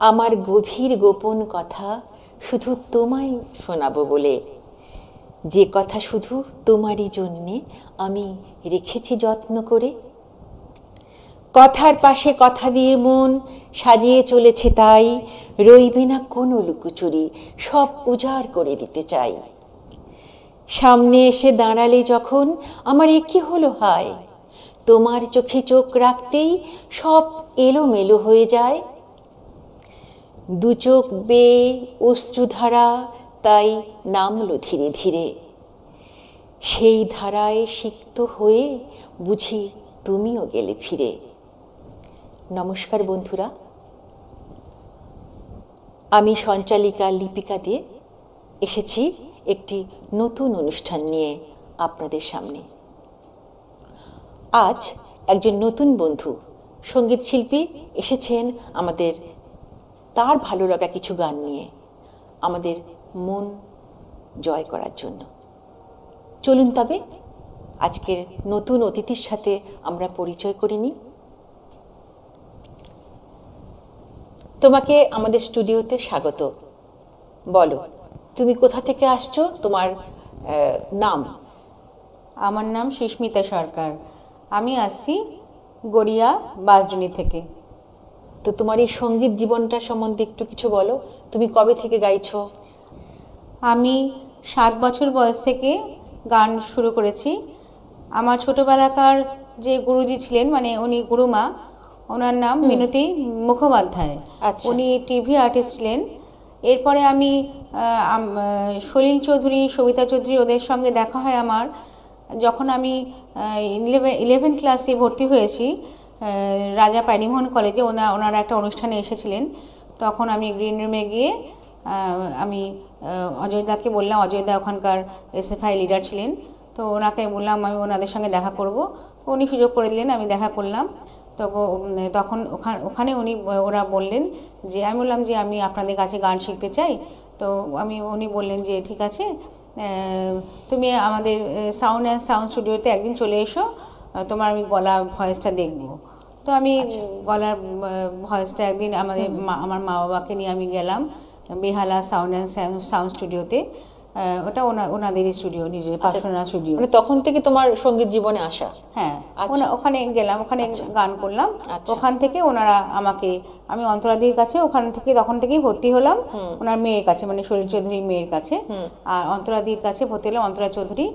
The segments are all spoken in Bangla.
আমার গভীর গোপন কথা শুধু তোমায় শোনাবো বলে, যে কথা শুধু তোমারই জন্যে আমি রেখেছি যত্ন করে। কথার পাশে কথা দিয়ে মন সাজিয়ে চলেছে, তাই রইবে না কোনো লুকোচুরি, সব উজাড় করে দিতে চাই। সামনে এসে দাঁড়ালে যখন আমার কি হলো হায়, তোমার চোখে চোখ রাখতেই সব এলোমেলো হয়ে যায়। দু চোখ বেয়ে অশ্রুধারা তাই নামলো ধীরে ধীরে, সেই ধারায় সিক্ত হয়ে বুঝি তুমিও গেলে ফিরে। নমস্কার বন্ধুরা, আমি সঞ্চালিকা লিপিকা দে এসেছি একটি নতুন অনুষ্ঠান নিয়ে আপনাদের সামনে। আজ একজন নতুন বন্ধু সঙ্গীত শিল্পী এসেছেন আমাদের তার ভালো লাগা কিছু গান নিয়ে আমাদের মন জয় করার জন্য। চলুন তবে আজকের নতুন অতিথির সাথে আমরা পরিচয় করে নিই। তোমাকে আমাদের স্টুডিওতে স্বাগত। বলো, তুমি কোথা থেকে আসছো, তোমার নাম? আমার নাম সুস্মিতা সরকার, আমি আসছি গড়িয়া বাসডুনি থেকে। তো তোমার এই সঙ্গীত জীবনটা সম্বন্ধে একটু কিছু বলো। তুমি কবে থেকে গাইছো? আমি 7 বছর বয়স থেকে গান শুরু করেছি। আমার ছোটোবেলাকার যে গুরুজি ছিলেন, মানে উনি গুরুমা, ওনার নাম মিনতি মুখোপাধ্যায়। উনি টিভি আর্টিস্ট ছিলেন। এরপরে আমি সলিল চৌধুরী, সবিতা চৌধুরী, ওদের সঙ্গে দেখা হয় আমার যখন আমি 11 ক্লাসে ভর্তি হয়েছি রাজা প্যারিমোহন কলেজে। ওনারা একটা অনুষ্ঠানে এসেছিলেন, তখন আমি গ্রিন রুমে গিয়ে আমি অজয়দাকে বললাম, অজয়দা ওখানকার এসএফআই লিডার ছিলেন, তো ওনাকে বললাম আমি ওনাদের সঙ্গে দেখা করব। তো উনি সুযোগ করে দিলেন, আমি দেখা করলাম। তো তখন ওখানে ওরা বললেন যে, আমি বললাম যে আমি আপনাদের কাছে গান শিখতে চাই। তো উনি বললেন যে ঠিক আছে, তুমি আমাদের সাউন্ড স্টুডিওতে একদিন চলে এসো, তোমার আমি গলা ভয়েসটা দেখব। তো আমি গলার ভয়েসটা একদিন আমার মা বাবাকে নিয়ে আমি গেলাম বেহালা সাউন্ড স্টুডিওতে। ওটা ওনাদেরই স্টুডিও, নিজের পার্সোনাল স্টুডিও। মানে তখন থেকে তোমার সঙ্গীত জীবনে আসা? হ্যাঁ, ওখানে গেলাম, ওখানে গান করলাম। ওখান থেকে ওনারা আমাকে, আমি অন্তরাদির কাছে তখন থেকেই ভর্তি হলাম ওনার মেয়ের কাছে, মানে সলিল চৌধুরীর মেয়ের কাছে। আর অন্তরাদির কাছে ভর্তি হলাম, অন্তরা চৌধুরী।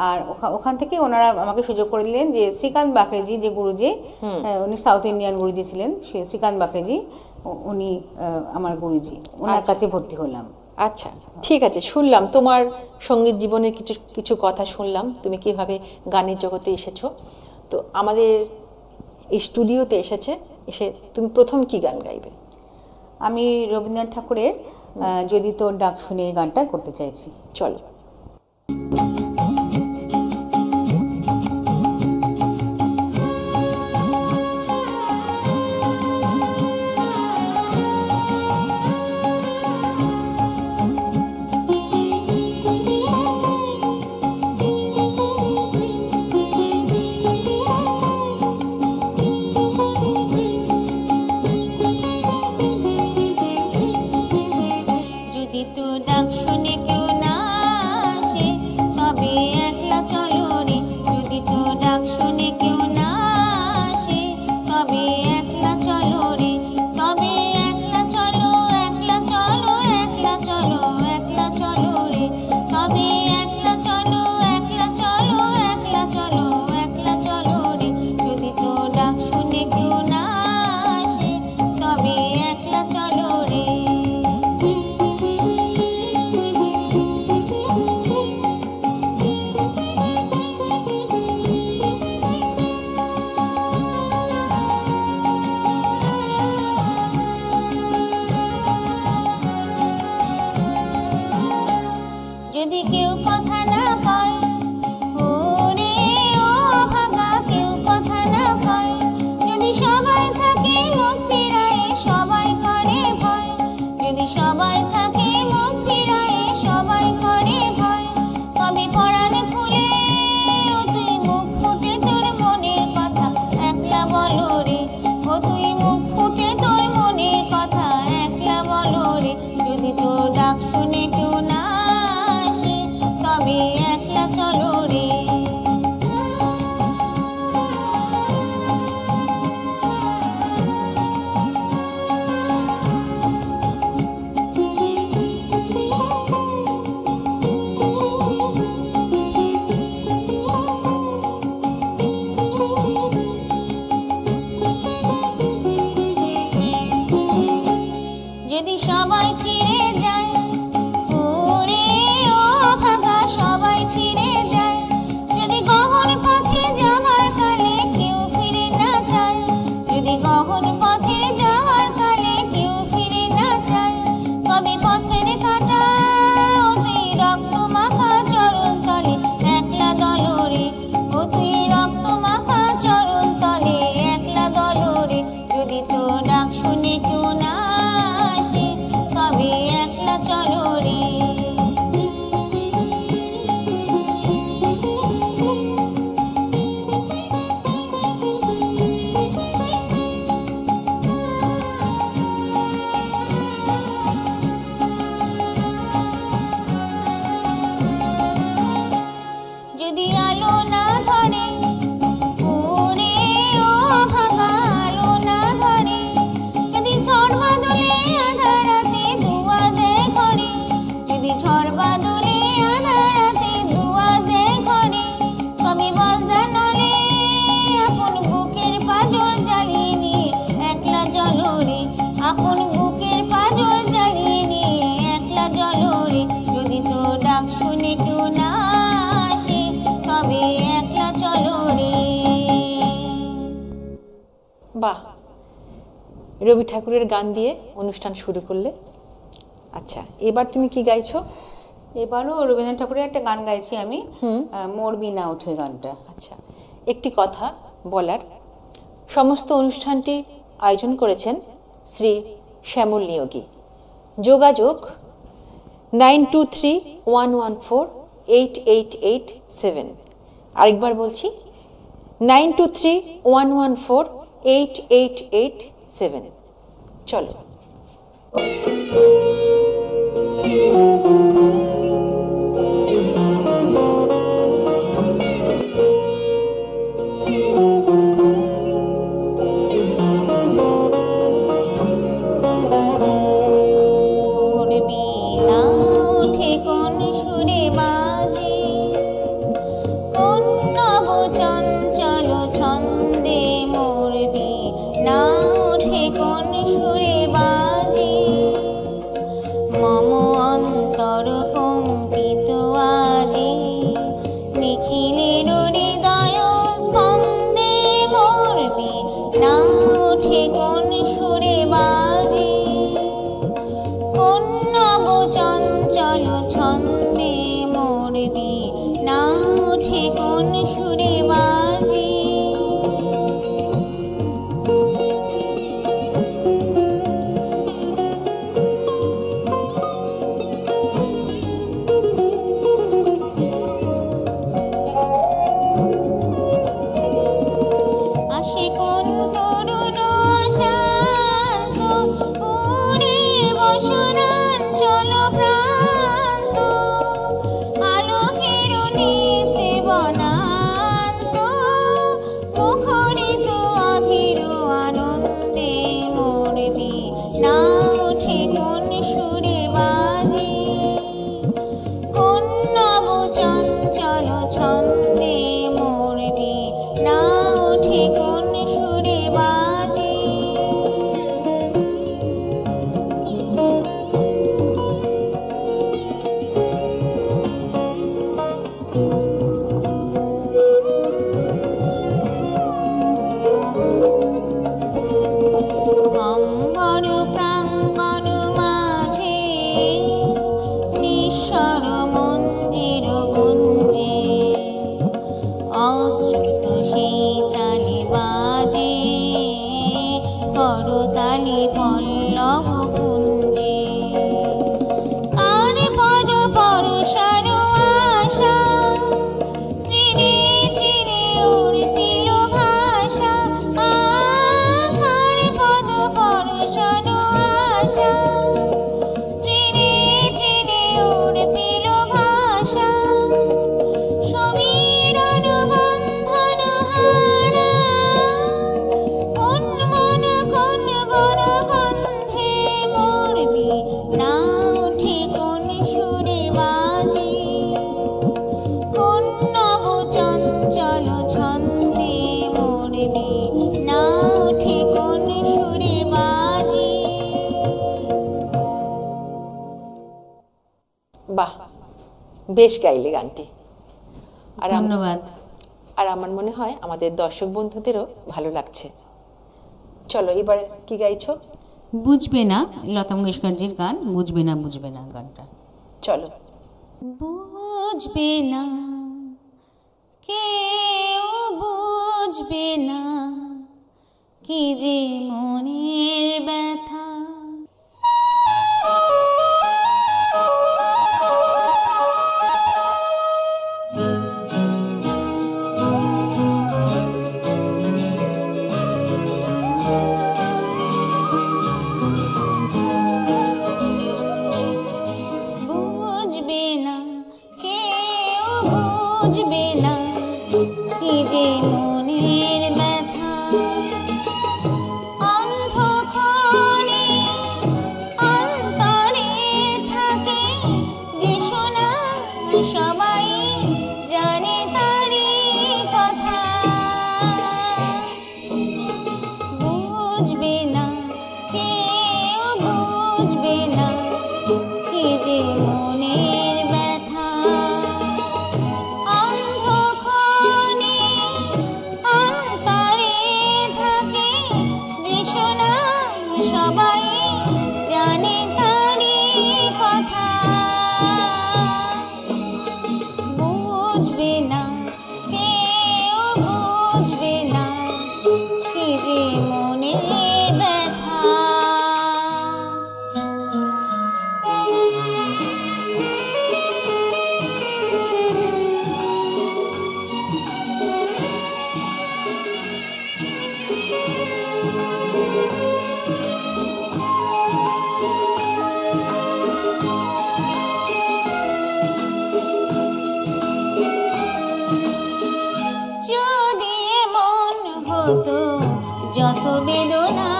আর ওখান থেকে ওনারা আমাকে সুযোগ করে দিলেন যে শ্রীকান্ত বাকরেজি, যে গুরুজি, উনি সাউথ ইন্ডিয়ান গুরুজি ছিলেন, শ্রীকান্ত বাকরেজি, উনি আমার গুরুজি, ওনার কাছে ভর্তি হলাম। আচ্ছা, ঠিক আছে, শুনলাম তোমার সঙ্গীত জীবনের কিছু কথা শুনলাম, তুমি কিভাবে গানের জগতে এসেছো। তো আমাদের এই স্টুডিওতে এসে তুমি প্রথম কি গান গাইবে? আমি রবীন্দ্রনাথ ঠাকুরের যদি তোর ডাক শুনে গানটা করতে চাইছি। চলো। যদি কেউ কথা না কয়, ওরে ও ভাগা, কেউ কথা না কয়, যদি সবাই থাকে মুখ ফিরায়ে সবাই করে ভয়, যদি সবাই থাকে মুখ ফিরায়ে সবাই করে ভয়, তবে পরাণ খুলে ও তুই মুখ ফুটে তোর মনের কথা একলা বলো রে, ও তুই মুখ ফুটে তোর মনের কথা একলা তবে একলা চলো রে। যদি সবাই ফিরে যায়, ওরে ও ভাগা সবাই ফিরে যায়, যদি গহন পথে যাওয়ার কালে কেউ ফিরে না চায়, যদি গহন পথে যাওয়ার কালে কেউ ফিরে না চায়, তবে পথের কাটা ও তুই রক্ত মাখা চরণ তলে একলা দলরে, ও তুই রক্ত মাখা চরণ তলে একলা দলরে। যদি তো ডাক শুনে কেউ না আসে, তবে একলা চলো রে। যদি আলো না ধরে, ওরে ও ভাগা আলো না ধরে, যদি ঝড় বাদলে আধার রাতে দুয়ার দেয় ঘরে, যদি ঝড় বাদলে আধার রাতে দুয়ার দেয় ঘরে, তবে বজ্রা নলে আপন বুকের পাঁজর জ্বালিয়ে নিয়ে একলা চলো রে, আপন বুকের পাঁজর জ্বালিয়ে নিয়ে একলা চলো রে। যদি তো ডাক শুনে কেউ না আসে, তবে একলা চলো রে। বাহ, রবি ঠাকুরের গান দিয়ে অনুষ্ঠান শুরু করলে। আচ্ছা, এবার তুমি কি গাইছো? এবারও রবীন্দ্রনাথ ঠাকুরের একটা গান গাইছি আমি, মরবি না উঠে গানটা। আচ্ছা, একটি কথা বলার, সমস্ত অনুষ্ঠানটি আয়োজন করেছেন শ্রী শ্যামল নিয়োগী। যোগাযোগ 9231148887। আরেকবার বলছি, 9231148887। চলো। মরবি না উঠে কোন সুরে বাজে, কোন নব চঞ্চল ছন্দে, মরবি না উঠে কোন সুরে বাজে, মম অন্তর কম্পিত আজি, নিখিলের হৃদয় স্পন্দে, মরবি না উঠে কোন সুরে বাজে, কোন নব চঞ্চল ছন্দে, মরবি না উঠে কোন সুরে বাজে। আসে কোন তরুণ শান্ত, উড়ে বসনান চলো প্রান্ত, আলোকের নিতে বনান্ত, মুখরিত অধীর আনন্দে, মরবি না উঠে কোন সুরে বাজে, কোন নব চঞ্চল ছন্দে, মরবি না উঠে কোন সুরে বাজে। অম্বর প্রাঙ্গণ মাঝে, নিঃস্বর মঞ্জির গুঞ্জে, বেশ গাইলে গানটি। আর ধন্যবাদ। আর আমার মনে হয় আমাদের দর্শক বন্ধুদেরও ভালো লাগছে। চলো এবার কি গাইছো? বুঝবে না, লতা মঙ্গেশকরজির গান, বুঝবে না বুঝবে না গানটা। চলো। বুঝবে না কেউ, বুঝবে না কি যে মনের ব্যথা। বুঝবে না কেউ, বুঝবে না কি যে মনের ব্যথা। অন্ধক্ষণে অন্তরে থাকে যে শোনা, সবাই জানে তারই কথা। বুঝবে না কেউ, বুঝবে না কি যে মনের ব্যথা। অন্ধক্ষণে অন্তরে থাকে যে শোনা, সবাই জানে তারই কথা। বুঝবে না কেউ, বুঝবে না কি যে মনের ব্যথা। যদি এমন হতো যত বেদনা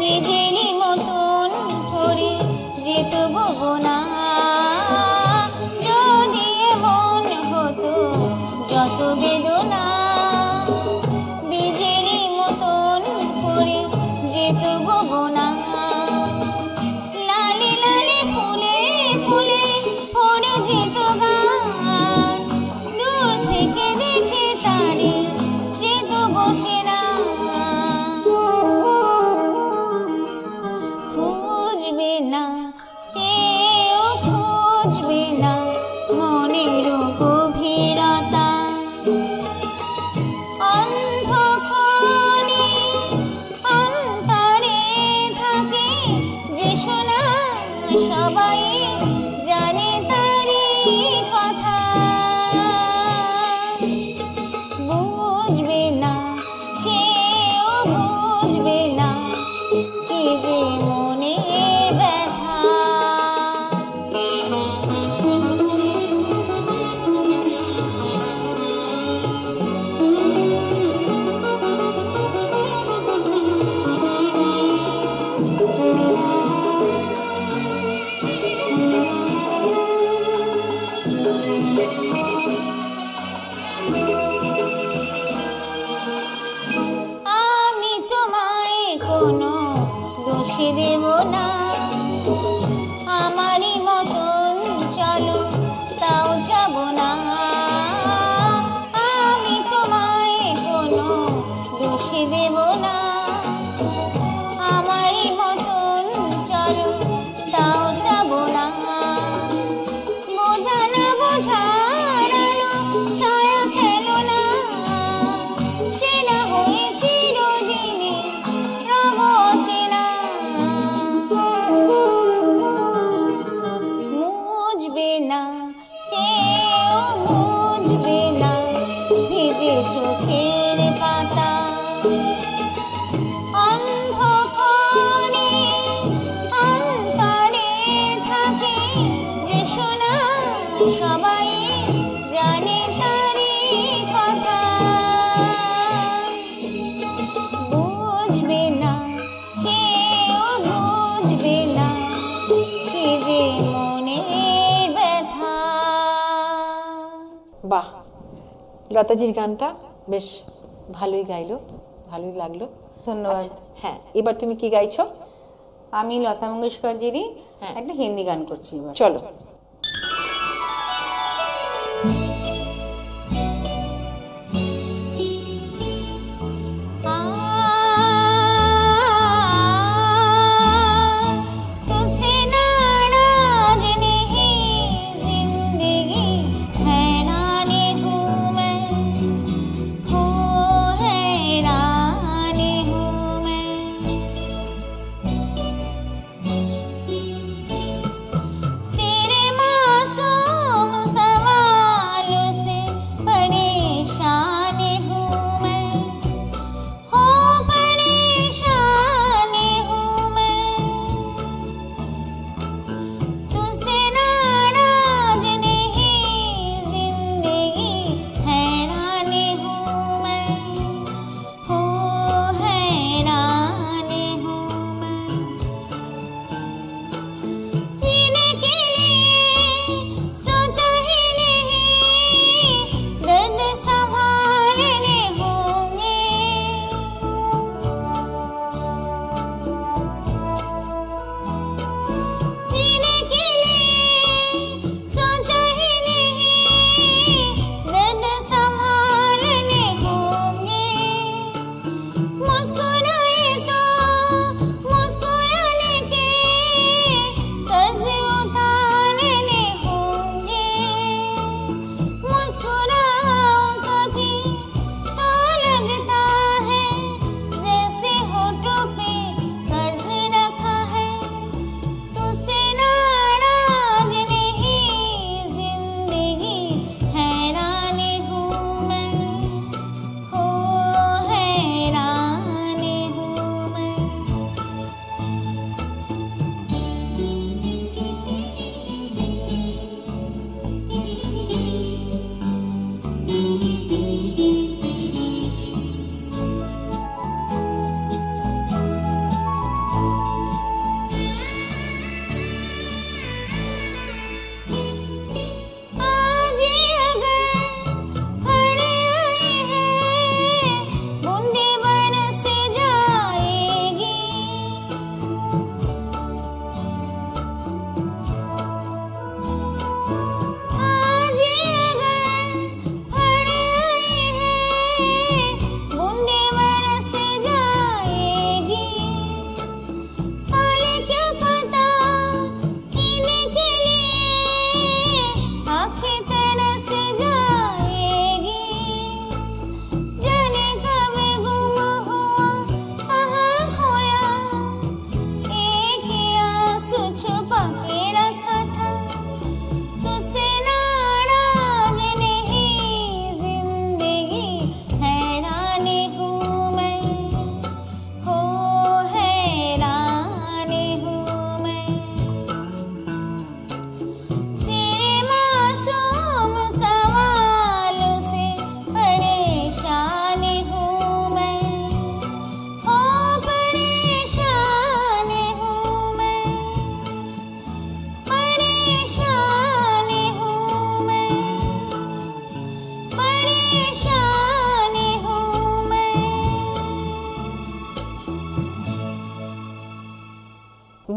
নিজেরই মতন করে যেত গোপনা। যদি এমন হতো যত বেদনা নিজেরই মতন করে যেত গোপনা। লালে লালে ফুলে ফুলে পড়ে যেত গান, দূর থেকে দেখে তারে যেত বোঝেনা। খুঁজবে না কেউ, খুঁজবে না মনের গভীরতা। অন্ধক্ষণে অন্তরে থাকে যে শোনা, সবাই জানে তারই কথা। বুঝবে না কেউ, বুঝবে না কি যে মনের ব্যথা। আমি তোমায় কোনো দোষে দেব না, আমারই মতন চলো তাও যাব না। আমি তোমায় কোনো দোষে দেব না, আমারই মতন চলো তাও যাব না। বোঝা না বোঝার আলো ছায়া খেলো না, চেনা হয়ে চিরদিনই রব চেনা। মুছবে না কেউ, মুছবে না ভিজে চোখের পাতা। অন্ধক্ষণে অন্তরে থাকে যে শোনা, সবাই জানে তারই কথা। বুঝবে না কেউ, বুঝবে না কি যে মনের ব্যথা। বাহ, লতাজির গানটা বেশ ভালোই গাইলো, ভালোই লাগলো। ধন্যবাদ। আচ্ছা, হ্যাঁ এবার তুমি কি গাইছো? আমি লতা মঙ্গেশকরজিরই হ্যাঁ। একটা হিন্দি গান করছি এবার। চলো।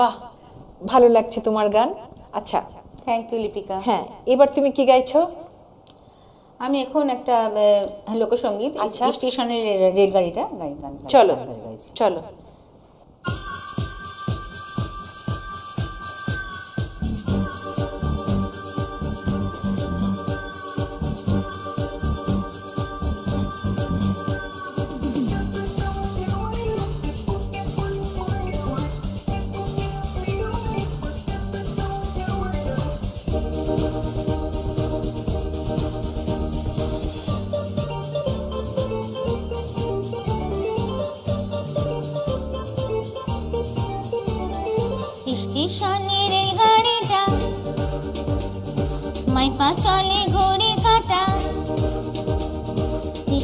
বাহ, ভালো লাগছে তোমার গান। আচ্ছা, থ্যাংক ইউ লিপিকা। হ্যাঁ, এবার তুমি কি গাইছো? আমি এখন একটা লোকসঙ্গীত, আচ্ছা, স্টেশনের রেলগাড়িটা গান। চলো চলো। স্টেশনের রেলগাড়িটা মাইপা চলে ঘড়ির কাঁটা,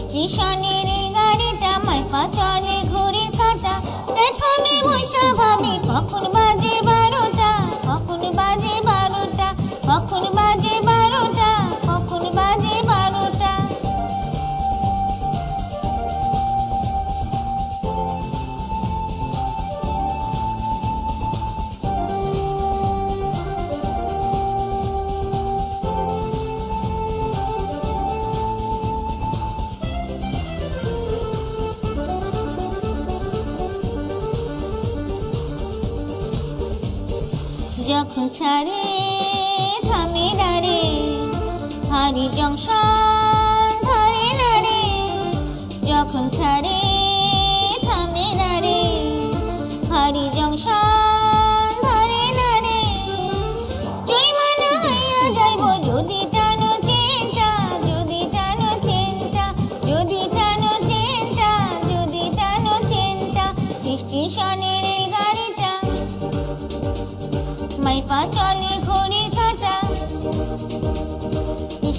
স্টেশনের রেলগাড়িটা মাইপা চলে ঘড়ির কাঁটা। প্ল্যাটফর্মে বসা ভাবে কখন বাজে 12টা, কখন বাজে 12টা, কখন বাজে 12টা, কখন বাজে 12টা। ছাড়ে থামে না রে, হারি জংশন ধরে না রে, যখন ছাড়ে থামে না রে, হারি জংশন ধরে না রে। জরিমানা হইয়া যাইব যদি টানো চেনটা, যদি টানো চেনটা, যদি টানো চেনটা, যদি টানো চেনটা। স্টেশনের রেলগাড়িটা মাইপা চলে ঘড়ির কাঁটা,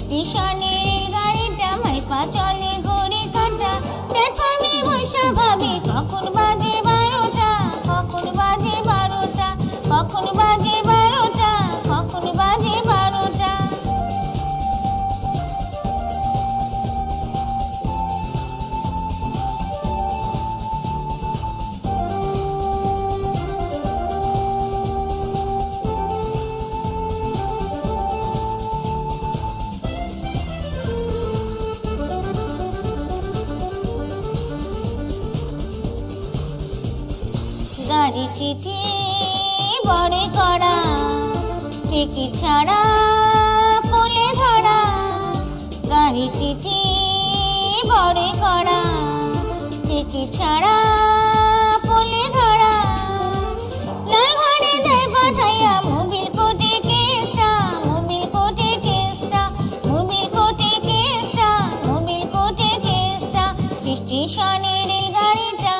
স্টেশনের রেলগাড়িটা মাইপা চলে ঘড়ির কাঁটা। প্ল্যাটফর্মে বৈশা ভাবি কখন বাজে 12টা, কখন বাজে 12টা, কখন বাজে 12টা, কখন বাজে 12টা। গাড়ি চিঠি বড় করা, টিকিট ছাড়া পোলে ধরা। গাড়ি চিঠি বড় করা, টিকিট ছাড়া পোলে ধরা। লাল ঘরে দেয় পাঠাইয়া মোবিল কোটে কেসটা, মোবিল কোটে কেসটা, মোবিল কোটে কেসটা, মোবিল কোটে কেসটা। স্টেশনের রেলগাড়িটা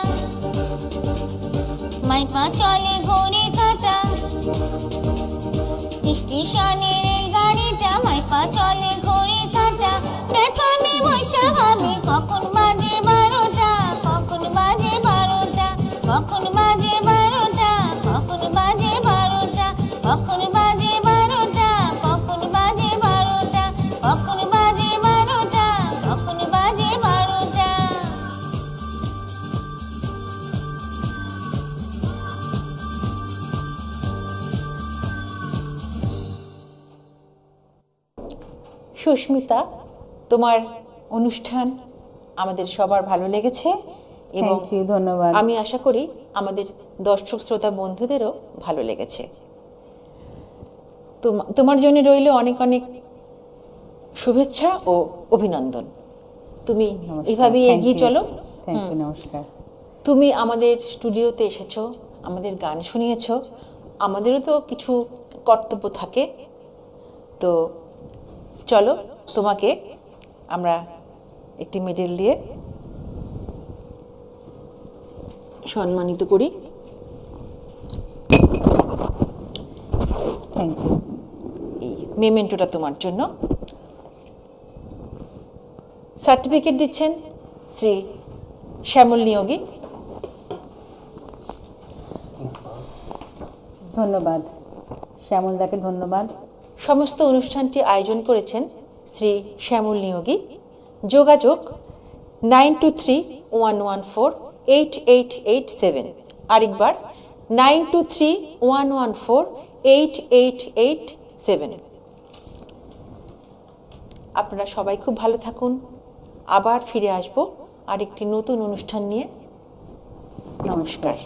মাইপা চলে ঘড়ির কাঁটা, স্টেশনের রেলগাড়িটা মাইপা চলে ঘড়ির কাঁটা। প্ল্যাটফর্মে বৈশা ভাবি কখন বাজে 12টা, কখন বাজে 12টা, কখন বাজে 12টা, কখন বাজে 12টা, কখন বাজে 12টা, কখন বাজে 12টা, কখন বাজে 12টা, কখন বাজে 12টা। সুস্মিতা, তোমার অনুষ্ঠান আমাদের সবার ভালো লেগেছে এবং থ্যাংক ইউ, ধন্যবাদ। আমি আশা করি আমাদের দর্শক শ্রোতা বন্ধুদেরও ভালো লেগেছে। তোমার জন্য রইল অনেক অনেক শুভেচ্ছা ও অভিনন্দন। তুমি এভাবেই এগিয়ে চলো। থ্যাংক ইউ, নমস্কার। তুমি আমাদের স্টুডিওতে এসেছো, আমাদের গান শুনিয়েছো, আমাদেরও তো কিছু কর্তব্য থাকে। তো চলো তোমাকে আমরা একটি মেডেল দিয়ে সম্মানিত করি। Thank you. এই মেমেন্টোটা তোমার জন্য। সার্টিফিকেট দিচ্ছেন শ্রী শ্যামল নিয়োগী। ধন্যবাদ শ্যামলদাকে, ধন্যবাদ। সমস্ত অনুষ্ঠানটি আয়োজন করেছেন শ্রী শ্যামল নিয়োগী। যোগাযোগ 9231148887। আরেকবার 9231148887। আপনারা সবাই খুব ভালো থাকুন। আবার ফিরে আসবো আরেকটি নতুন অনুষ্ঠান নিয়ে। নমস্কার।